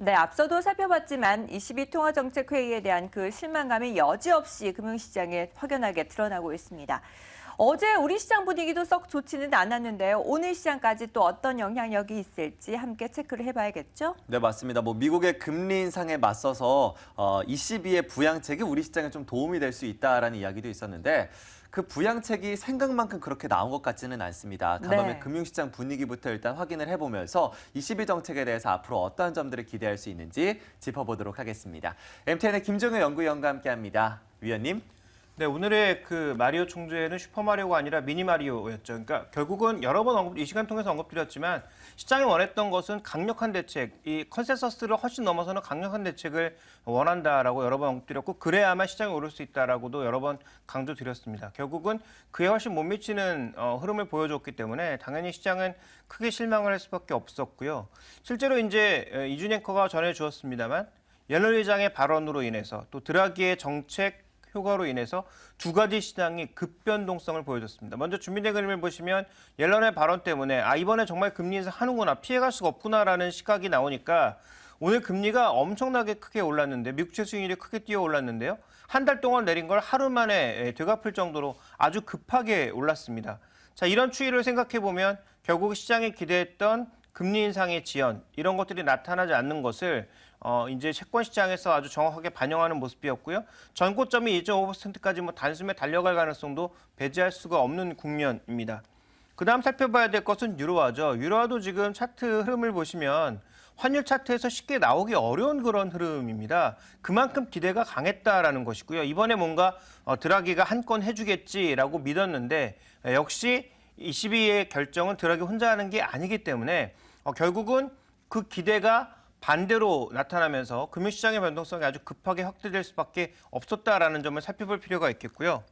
네, 앞서도 살펴봤지만 22통화정책회의에 대한 그 실망감이 여지없이 금융시장에 확연하게 드러나고 있습니다. 어제 우리 시장 분위기도 썩 좋지는 않았는데요. 오늘 시장까지 또 어떤 영향력이 있을지 함께 체크를 해봐야겠죠? 네, 맞습니다. 미국의 금리 인상에 맞서서 ECB의 부양책이 우리 시장에 좀 도움이 될 수 있다라는 이야기도 있었는데 그 부양책이 생각만큼 그렇게 나온 것 같지는 않습니다. 간밤에 네. 금융시장 분위기부터 일단 확인을 해보면서 ECB 정책에 대해서 앞으로 어떠한 점들을 기대할 수 있는지 짚어보도록 하겠습니다. MTN의 김종효 연구위원과 함께합니다. 위원님. 네, 오늘의 그 마리오 총재는 슈퍼마리오가 아니라 미니마리오였죠. 그러니까 결국은 여러 번 이 시간 통해서 언급드렸지만 시장이 원했던 것은 강력한 대책, 이 컨센서스를 훨씬 넘어서는 강력한 대책을 원한다라고 여러 번 언급드렸고 그래야만 시장이 오를 수 있다라고도 여러 번 강조드렸습니다. 결국은 그에 훨씬 못 미치는 흐름을 보여줬기 때문에 당연히 시장은 크게 실망을 할 수밖에 없었고요. 실제로 이제 이준 앵커가 전해주었습니다만 옐런 의장의 발언으로 인해서 또 드라기의 정책 효과로 인해서 두 가지 시장이 급변동성을 보여줬습니다. 먼저 준비된 그림을 보시면 옐런의 발언 때문에 이번에 정말 금리 인상하는구나, 피해갈 수가 없구나라는 시각이 나오니까 오늘 금리가 엄청나게 크게 올랐는데 미국채 수익률이 크게 뛰어 올랐는데요. 한 달 동안 내린 걸 하루 만에 되갚을 정도로 아주 급하게 올랐습니다. 자, 이런 추이를 생각해 보면 결국 시장이 기대했던 금리 인상의 지연 이런 것들이 나타나지 않는 것을 이제 채권 시장에서 아주 정확하게 반영하는 모습이었고요. 전고점이 2.5%까지 단숨에 달려갈 가능성도 배제할 수가 없는 국면입니다. 그다음 살펴봐야 될 것은 유로화죠. 유로화도 지금 차트 흐름을 보시면 환율 차트에서 쉽게 나오기 어려운 그런 흐름입니다. 그만큼 기대가 강했다라는 것이고요. 이번에 뭔가 드라기가 한 건 해주겠지라고 믿었는데 역시 ECB의 결정은 드라기 혼자 하는 게 아니기 때문에 결국은 그 기대가 반대로 나타나면서 금융시장의 변동성이 아주 급하게 확대될 수밖에 없었다라는 점을 살펴볼 필요가 있겠고요.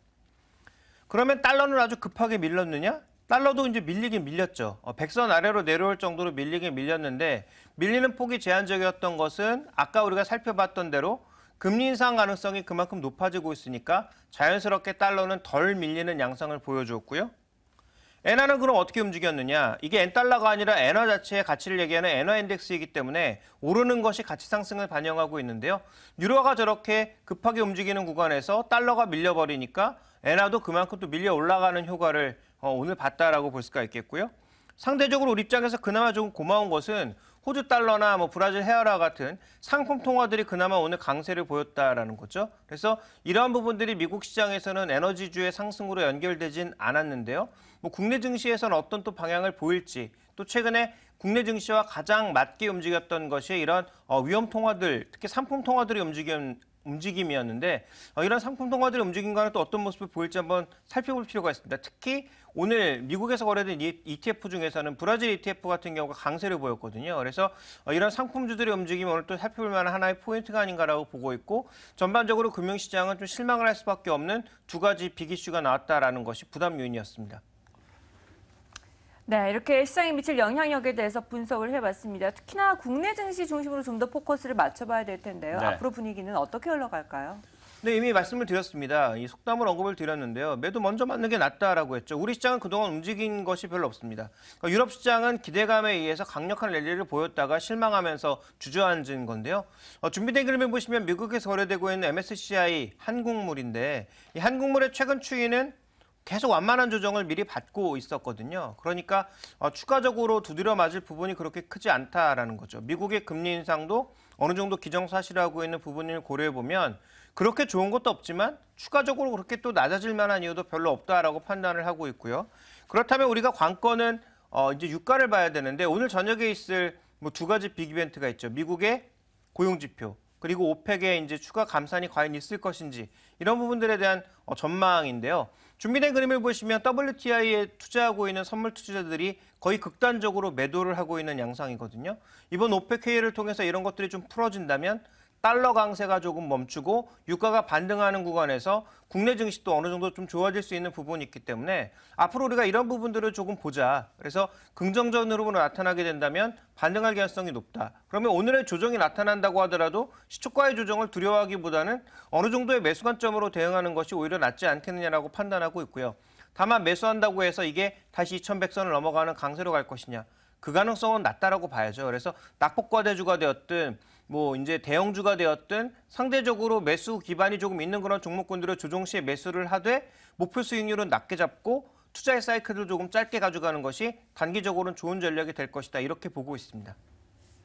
그러면 달러는 아주 급하게 밀렸느냐? 달러도 이제 밀리긴 밀렸죠. 100선 아래로 내려올 정도로 밀리긴 밀렸는데 밀리는 폭이 제한적이었던 것은 아까 우리가 살펴봤던 대로 금리 인상 가능성이 그만큼 높아지고 있으니까 자연스럽게 달러는 덜 밀리는 양상을 보여주었고요. 엔화는 그럼 어떻게 움직였느냐? 이게 엔달러가 아니라 엔화 자체의 가치를 얘기하는 엔화 인덱스이기 때문에 오르는 것이 가치 상승을 반영하고 있는데요. 유로화가 저렇게 급하게 움직이는 구간에서 달러가 밀려버리니까 엔화도 그만큼 또 밀려 올라가는 효과를 오늘 봤다라고 볼 수가 있겠고요. 상대적으로 우리 입장에서 그나마 좀 고마운 것은 호주 달러나 브라질 헤아라 같은 상품 통화들이 그나마 오늘 강세를 보였다라는 거죠. 그래서 이러한 부분들이 미국 시장에서는 에너지주의 상승으로 연결되진 않았는데요. 국내 증시에서는 어떤 또 방향을 보일지 또 최근에 국내 증시와 가장 맞게 움직였던 것이 이런 위험 통화들, 특히 상품 통화들의 움직임이었는데 이런 상품 통화들의 움직임과는 또 어떤 모습을 보일지 한번 살펴볼 필요가 있습니다. 특히 오늘 미국에서 거래된 ETF 중에서는 브라질 ETF 같은 경우가 강세를 보였거든요. 그래서 이런 상품주들의 움직임이 오늘 또 살펴볼 만한 하나의 포인트가 아닌가라고 보고 있고 전반적으로 금융시장은 좀 실망을 할 수밖에 없는 두 가지 빅 이슈가 나왔다라는 것이 부담 요인이었습니다. 네, 이렇게 시장에 미칠 영향력에 대해서 분석을 해봤습니다. 특히나 국내 증시 중심으로 좀 더 포커스를 맞춰봐야 될 텐데요. 네. 앞으로 분위기는 어떻게 흘러갈까요? 네, 이미 말씀을 드렸습니다. 이 속담을 언급을 드렸는데요. 매도 먼저 맞는 게 낫다라고 했죠. 우리 시장은 그동안 움직인 것이 별로 없습니다. 그러니까 유럽 시장은 기대감에 의해서 강력한 랠리를 보였다가 실망하면서 주저앉은 건데요. 준비된 그림을 보시면 미국에서 거래되고 있는 MSCI 한국물인데 이 한국물의 최근 추이는 계속 완만한 조정을 미리 받고 있었거든요. 그러니까 추가적으로 두드려 맞을 부분이 그렇게 크지 않다라는 거죠. 미국의 금리 인상도 어느 정도 기정사실화하고 있는 부분을 고려해보면 그렇게 좋은 것도 없지만 추가적으로 그렇게 또 낮아질 만한 이유도 별로 없다라고 판단을 하고 있고요. 그렇다면 우리가 관건은 이제 유가를 봐야 되는데 오늘 저녁에 있을 두 가지 빅 이벤트가 있죠. 미국의 고용지표 그리고 오펙의 이제 추가 감산이 과연 있을 것인지 이런 부분들에 대한 전망인데요. 준비된 그림을 보시면 WTI에 투자하고 있는 선물 투자자들이 거의 극단적으로 매도를 하고 있는 양상이거든요. 이번 오펙 회의를 통해서 이런 것들이 좀 풀어진다면 달러 강세가 조금 멈추고 유가가 반등하는 구간에서 국내 증시도 어느 정도 좀 좋아질 수 있는 부분이 있기 때문에 앞으로 우리가 이런 부분들을 조금 보자. 그래서 긍정적인 흐름으로 나타나게 된다면 반등할 가능성이 높다. 그러면 오늘의 조정이 나타난다고 하더라도 시초가의 조정을 두려워하기보다는 어느 정도의 매수 관점으로 대응하는 것이 오히려 낫지 않겠느냐라고 판단하고 있고요. 다만 매수한다고 해서 이게 다시 2100선을 넘어가는 강세로 갈 것이냐. 그 가능성은 낮다라고 봐야죠. 그래서 낙폭과대주가 되었든 뭐 이제 대형주가 되었든 상대적으로 매수 기반이 조금 있는 그런 종목군들을 조정 시에 매수를 하되 목표 수익률은 낮게 잡고 투자의 사이클을 조금 짧게 가져가는 것이 단기적으로는 좋은 전략이 될 것이다. 이렇게 보고 있습니다.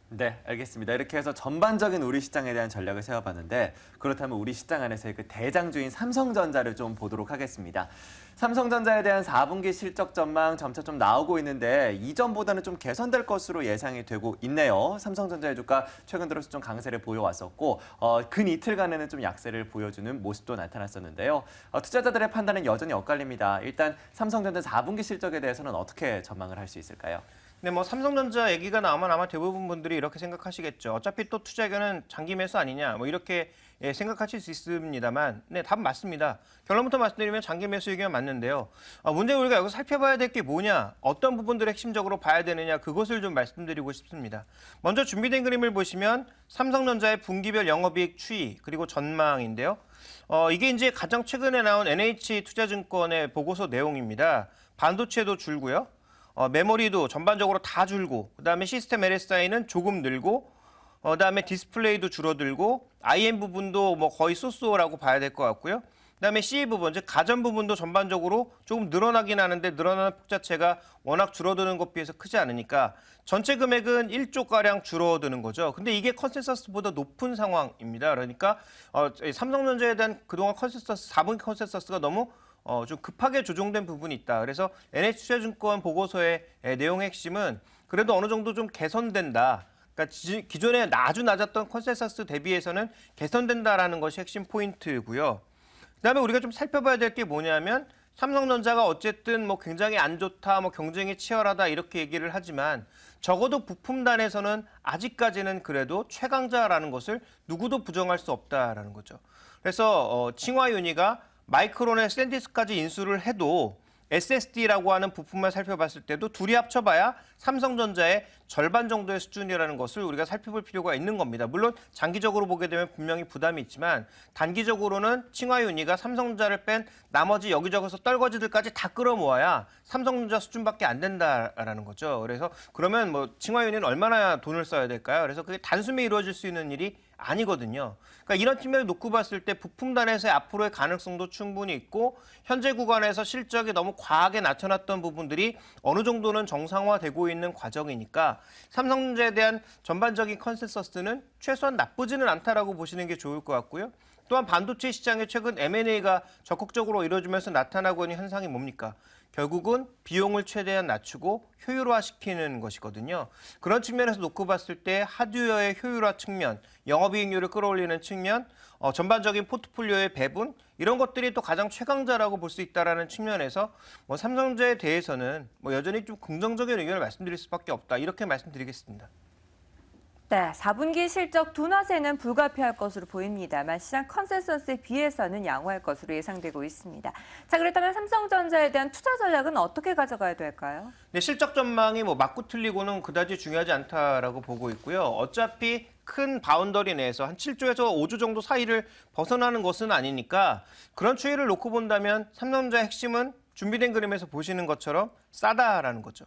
네, 알겠습니다. 이렇게 해서 전반적인 우리 시장에 대한 전략을 세워봤는데 그렇다면 우리 시장 안에서의 그 대장주인 삼성전자를 좀 보도록 하겠습니다. 삼성전자에 대한 4분기 실적 전망 점차 좀 나오고 있는데 이전보다는 좀 개선될 것으로 예상이 되고 있네요. 삼성전자의 주가 최근 들어서 좀 강세를 보여왔었고 근 이틀간에는 좀 약세를 보여주는 모습도 나타났었는데요. 투자자들의 판단은 여전히 엇갈립니다. 일단 삼성전자 4분기 실적에 대해서는 어떻게 전망을 할 수 있을까요? 네, 뭐 삼성전자 얘기가 나오면 아마 대부분 분들이 이렇게 생각하시겠죠. 어차피 또 투자에는 장기 매수 아니냐, 뭐 이렇게 생각하실 수 있습니다만, 네, 답은 맞습니다. 결론부터 말씀드리면 장기 매수 의견 맞는데요. 문제 우리가 여기서 살펴봐야 될 게 뭐냐, 어떤 부분들을 핵심적으로 봐야 되느냐, 그것을 좀 말씀드리고 싶습니다. 먼저 준비된 그림을 보시면 삼성전자의 분기별 영업이익 추이 그리고 전망인데요. 이게 이제 가장 최근에 나온 NH투자증권의 보고서 내용입니다. 반도체도 줄고요. 메모리도 전반적으로 다 줄고, 그다음에 시스템 LSI는 조금 늘고, 그다음에 디스플레이도 줄어들고, IM 부분도 뭐 거의 쏘쏘라고 봐야 될 것 같고요. 그다음에 CE 부분, 즉 가전 부분도 전반적으로 조금 늘어나긴 하는데 늘어나는 폭 자체가 워낙 줄어드는 것에 비해서 크지 않으니까 전체 금액은 1조가량 줄어드는 거죠. 근데 이게 컨센서스보다 높은 상황입니다. 그러니까 삼성전자에 대한 그동안 컨센서스, 4분기 컨센서스가 너무 좀 급하게 조정된 부분이 있다. 그래서 NH투자증권 보고서의 내용 핵심은 그래도 어느 정도 좀 개선된다. 그러니까 기존에 아주 낮았던 컨센서스 대비해서는 개선된다라는 것이 핵심 포인트고요. 그다음에 우리가 좀 살펴봐야 될 게 뭐냐면 삼성전자가 어쨌든 뭐 굉장히 안 좋다, 뭐 경쟁이 치열하다 이렇게 얘기를 하지만 적어도 부품단에서는 아직까지는 그래도 최강자라는 것을 누구도 부정할 수 없다라는 거죠. 그래서 칭화윤희가 마이크론의 샌디스까지 인수를 해도 SSD라고 하는 부품만 살펴봤을 때도 둘이 합쳐봐야 삼성전자의 절반 정도의 수준이라는 것을 우리가 살펴볼 필요가 있는 겁니다. 물론 장기적으로 보게 되면 분명히 부담이 있지만 단기적으로는 칭화윤희가 삼성전자를 뺀 나머지 여기저기서 떨거지들까지 다 끌어모아야 삼성전자 수준밖에 안 된다라는 거죠. 그래서 그러면 뭐 칭화윤희는 얼마나 돈을 써야 될까요? 그래서 그게 단숨에 이루어질 수 있는 일이 아니거든요. 그러니까 이런 측면을 놓고 봤을 때 부품단에서의 앞으로의 가능성도 충분히 있고 현재 구간에서 실적이 너무 과하게 나타났던 부분들이 어느 정도는 정상화되고 있는 과정이니까 삼성전자에 대한 전반적인 컨센서스는 최소한 나쁘지는 않다라고 보시는 게 좋을 것 같고요. 또한 반도체 시장에 최근 M&A가 적극적으로 이루어지면서 나타나고 있는 현상이 뭡니까? 결국은 비용을 최대한 낮추고 효율화시키는 것이거든요. 그런 측면에서 놓고 봤을 때 하드웨어의 효율화 측면, 영업이익률을 끌어올리는 측면, 전반적인 포트폴리오의 배분 이런 것들이 또 가장 최강자라고 볼 수 있다는 측면에서 뭐 삼성전자에 대해서는 뭐 여전히 좀 긍정적인 의견을 말씀드릴 수밖에 없다. 이렇게 말씀드리겠습니다. 네, 4분기 실적 둔화세는 불가피할 것으로 보입니다만 시장 컨센서스에 비해서는 양호할 것으로 예상되고 있습니다. 자, 그렇다면 삼성전자에 대한 투자 전략은 어떻게 가져가야 될까요? 네, 실적 전망이 뭐 맞고 틀리고는 그다지 중요하지 않다라고 보고 있고요. 어차피 큰 바운더리 내에서 한 7조에서 5조 정도 사이를 벗어나는 것은 아니니까 그런 추이를 놓고 본다면 삼성전자의 핵심은 준비된 그림에서 보시는 것처럼 싸다라는 거죠.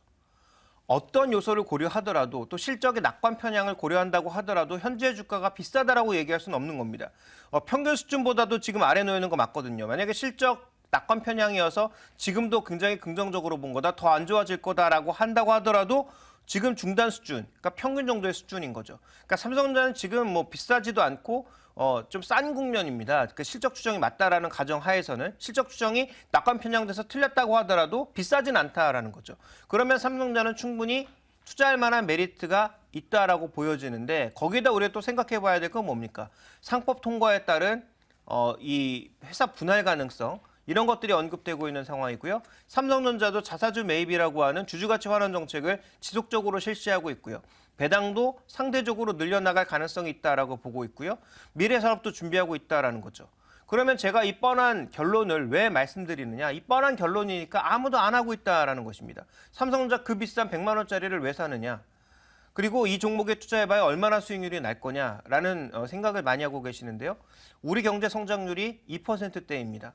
어떤 요소를 고려하더라도 또 실적의 낙관 편향을 고려한다고 하더라도 현재 주가가 비싸다라고 얘기할 수는 없는 겁니다. 평균 수준보다도 지금 아래 놓여 있는 거 맞거든요. 만약에 실적 낙관 편향이어서 지금도 굉장히 긍정적으로 본 거다, 더 안 좋아질 거다라고 한다고 하더라도 지금 중단 수준, 그러니까 평균 정도의 수준인 거죠. 그러니까 삼성전자는 지금 뭐 비싸지도 않고 좀 싼 국면입니다. 그 실적 추정이 맞다라는 가정 하에서는 실적 추정이 낙관 편향돼서 틀렸다고 하더라도 비싸진 않다라는 거죠. 그러면 삼성전자는 충분히 투자할 만한 메리트가 있다라고 보여지는데 거기다 우리가 또 생각해 봐야 될 건 뭡니까? 상법 통과에 따른 이 회사 분할 가능성 이런 것들이 언급되고 있는 상황이고요. 삼성전자도 자사주 매입이라고 하는 주주가치 환원 정책을 지속적으로 실시하고 있고요. 배당도 상대적으로 늘려나갈 가능성이 있다라고 보고 있고요. 미래 사업도 준비하고 있다라는 거죠. 그러면 제가 이 뻔한 결론을 왜 말씀드리느냐? 이 뻔한 결론이니까 아무도 안 하고 있다라는 것입니다. 삼성전자 그 비싼 100만 원짜리를 왜 사느냐? 그리고 이 종목에 투자해봐야 얼마나 수익률이 날 거냐라는 생각을 많이 하고 계시는데요. 우리 경제 성장률이 2%대입니다.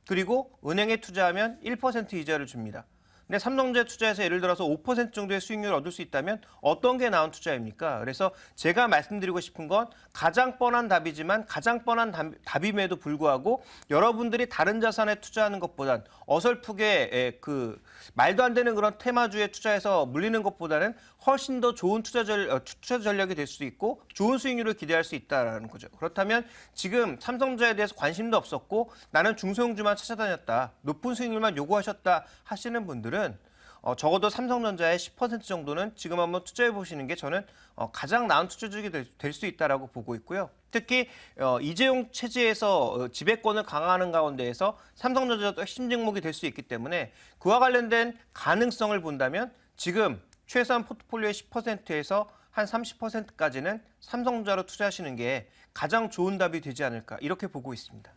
그리고 은행에 투자하면 1% 이자를 줍니다. 근데 삼성전자에 투자해서 예를 들어서 5% 정도의 수익률을 얻을 수 있다면 어떤 게 나은 투자입니까? 그래서 제가 말씀드리고 싶은 건 가장 뻔한 답이지만 가장 뻔한 답임에도 불구하고 여러분들이 다른 자산에 투자하는 것보단 어설프게 그 말도 안 되는 그런 테마주에 투자해서 물리는 것보다는 훨씬 더 좋은 투자 전략이 될 수 있고 좋은 수익률을 기대할 수 있다는 거죠. 그렇다면 지금 삼성전자에 대해서 관심도 없었고 나는 중소형주만 찾아다녔다. 높은 수익률만 요구하셨다 하시는 분들은 적어도 삼성전자의 10% 정도는 지금 한번 투자해 보시는 게 저는 가장 나은 투자적이 될 수 있다라고 보고 있고요. 특히 이재용 체제에서 지배권을 강화하는 가운데에서 삼성전자도 핵심 종목이 될 수 있기 때문에 그와 관련된 가능성을 본다면 지금 최소한 포트폴리오의 10%에서 한 30%까지는 삼성전자로 투자하시는 게 가장 좋은 답이 되지 않을까 이렇게 보고 있습니다.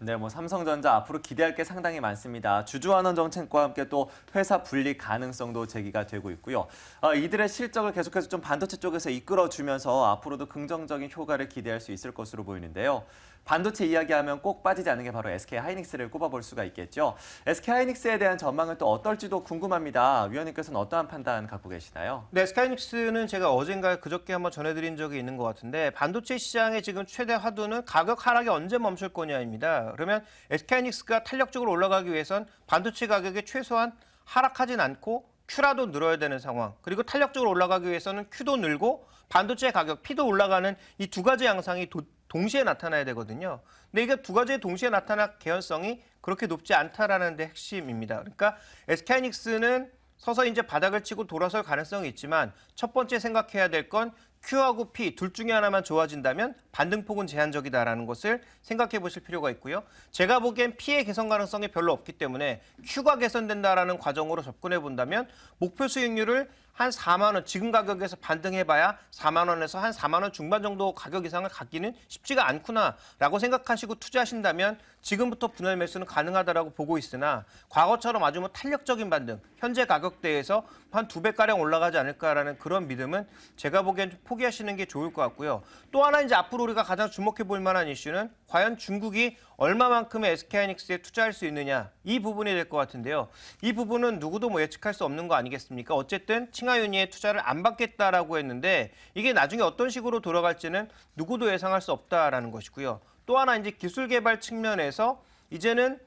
네, 뭐 삼성전자 앞으로 기대할 게 상당히 많습니다. 주주환원 정책과 함께 또 회사 분리 가능성도 제기가 되고 있고요. 이들의 실적을 계속해서 좀 반도체 쪽에서 이끌어주면서 앞으로도 긍정적인 효과를 기대할 수 있을 것으로 보이는데요. 반도체 이야기하면 꼭 빠지지 않는 게 바로 SK 하이닉스를 꼽아볼 수가 있겠죠. SK 하이닉스에 대한 전망은 또 어떨지도 궁금합니다. 위원님께서는 어떠한 판단 갖고 계시나요? 네, SK하이닉스는 제가 어젠가 그저께 한번 전해드린 적이 있는 것 같은데 반도체 시장의 지금 최대 화두는 가격 하락이 언제 멈출 거냐입니다. 그러면 SK하이닉스가 탄력적으로 올라가기 위해선 반도체 가격이 최소한 하락하진 않고 Q라도 늘어야 되는 상황. 그리고 탄력적으로 올라가기 위해서는 Q도 늘고 반도체 가격 P도 올라가는 이 두 가지 양상이 동시에 나타나야 되거든요. 근데 이게 두 가지의 동시에 나타날 개연성이 그렇게 높지 않다라는 데 핵심입니다. 그러니까 SK하이닉스는 서서히 이제 바닥을 치고 돌아설 가능성이 있지만 첫 번째 생각해야 될 건 Q하고 P 둘 중에 하나만 좋아진다면 반등폭은 제한적이다라는 것을 생각해 보실 필요가 있고요. 제가 보기엔 P의 개선 가능성이 별로 없기 때문에 Q가 개선된다라는 과정으로 접근해 본다면 목표 수익률을 한 4만 원, 지금 가격에서 반등해봐야 4만 원에서 한 4만 원 중반 정도 가격 이상을 갖기는 쉽지가 않구나라고 생각하시고 투자하신다면 지금부터 분할 매수는 가능하다라고 보고 있으나 과거처럼 아주 뭐 탄력적인 반등, 현재 가격대에서 한 2배가량 올라가지 않을까라는 그런 믿음은 제가 보기엔 좀 포기하시는 게 좋을 것 같고요. 또 하나 이제 앞으로 우리가 가장 주목해 볼 만한 이슈는 과연 중국이 얼마만큼의 SK하이닉스에 투자할 수 있느냐 이 부분이 될 것 같은데요. 이 부분은 누구도 뭐 예측할 수 없는 거 아니겠습니까? 어쨌든 칭하윤이의 투자를 안 받겠다라고 했는데 이게 나중에 어떤 식으로 돌아갈지는 누구도 예상할 수 없다라는 것이고요. 또 하나 이제 기술 개발 측면에서 이제는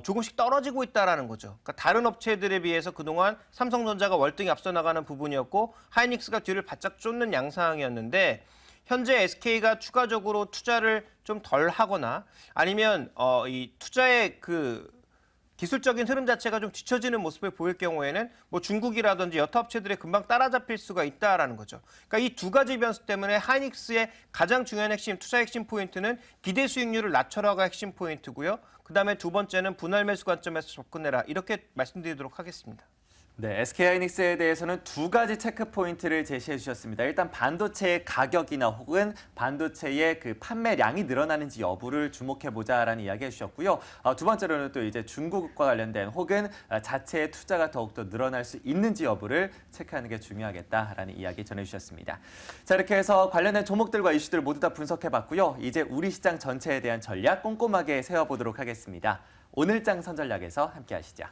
조금씩 떨어지고 있다라는 거죠. 그러니까 다른 업체들에 비해서 그동안 삼성전자가 월등히 앞서 나가는 부분이었고 하이닉스가 뒤를 바짝 쫓는 양상이었는데 현재 SK가 추가적으로 투자를 좀 덜 하거나 아니면 이 투자의 그 기술적인 흐름 자체가 좀 뒤처지는 모습을 보일 경우에는 뭐 중국이라든지 여타 업체들이 금방 따라잡힐 수가 있다라는 거죠. 그러니까 이 두 가지 변수 때문에 하이닉스의 가장 중요한 핵심, 투자 핵심 포인트는 기대 수익률을 낮춰라가 핵심 포인트고요. 그다음에 두 번째는 분할 매수 관점에서 접근해라. 이렇게 말씀드리도록 하겠습니다. 네, SK하이닉스에 대해서는 두 가지 체크 포인트를 제시해 주셨습니다. 일단 반도체의 가격이나 혹은 반도체의 그 판매량이 늘어나는지 여부를 주목해 보자라는 이야기 해주셨고요. 두 번째로는 또 이제 중국과 관련된 혹은 자체의 투자가 더욱더 늘어날 수 있는지 여부를 체크하는 게 중요하겠다라는 이야기 전해주셨습니다. 자, 이렇게 해서 관련된 종목들과 이슈들 모두 다 분석해 봤고요. 이제 우리 시장 전체에 대한 전략 꼼꼼하게 세워보도록 하겠습니다. 오늘장 선전략에서 함께 하시죠.